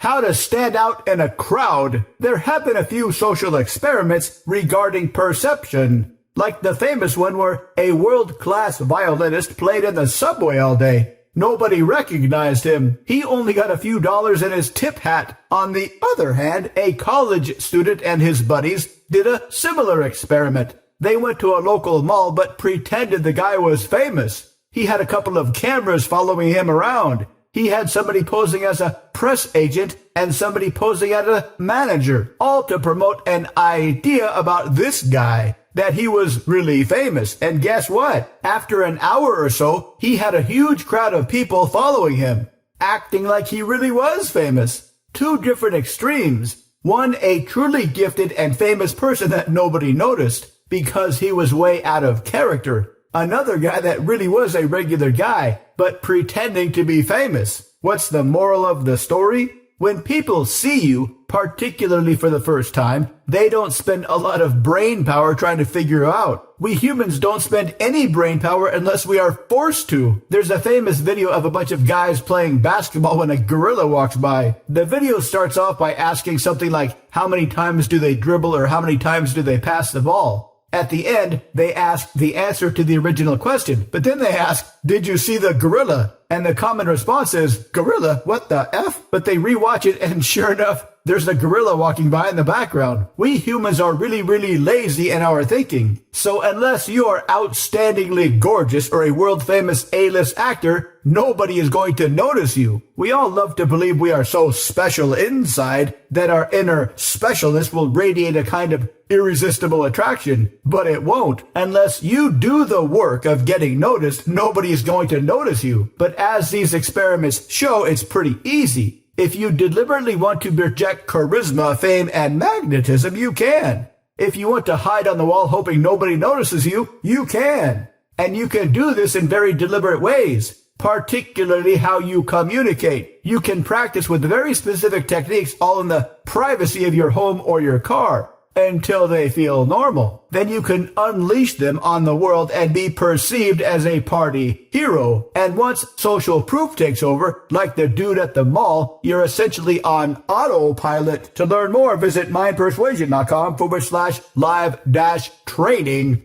How to stand out in a crowd. There have been a few social experiments regarding perception, like the famous one where a world-class violinist played in the subway all day. Nobody recognized him. He only got a few dollars in his tip hat. On the other hand, a college student and his buddies did a similar experiment. They went to a local mall but pretended the guy was famous. He had a couple of cameras following him around. He had somebody posing as a press agent and somebody posing as a manager, all to promote an idea about this guy, that he was really famous. And guess what? After an hour or so, he had a huge crowd of people following him, acting like he really was famous. Two different extremes. One, a truly gifted and famous person that nobody noticed because he was way out of character. Another guy that really was a regular guy, but pretending to be famous. What's the moral of the story? When people see you, particularly for the first time, they don't spend a lot of brain power trying to figure you out. We humans don't spend any brain power unless we are forced to. There's a famous video of a bunch of guys playing basketball when a gorilla walks by. The video starts off by asking something like, how many times do they dribble or how many times do they pass the ball? At the end, they ask the answer to the original question, but then they ask, did you see the gorilla? And the common response is, gorilla? What the F? But they rewatch it and sure enough, there's a gorilla walking by in the background. We humans are really, really lazy in our thinking. So unless you are outstandingly gorgeous or a world-famous A-list actor, nobody is going to notice you. We all love to believe we are so special inside that our inner specialness will radiate a kind of irresistible attraction. But it won't. Unless you do the work of getting noticed, nobody is going to notice you. But as these experiments show, it's pretty easy. If you deliberately want to project charisma, fame, and magnetism, you can. If you want to hide on the wall hoping nobody notices you, you can. And you can do this in very deliberate ways, particularly how you communicate. You can practice with very specific techniques all in the privacy of your home or your car until they feel normal. Then you can unleash them on the world and be perceived as a party hero. And once social proof takes over, like the dude at the mall, you're essentially on autopilot. To learn more, visit mindpersuasion.com/live-training.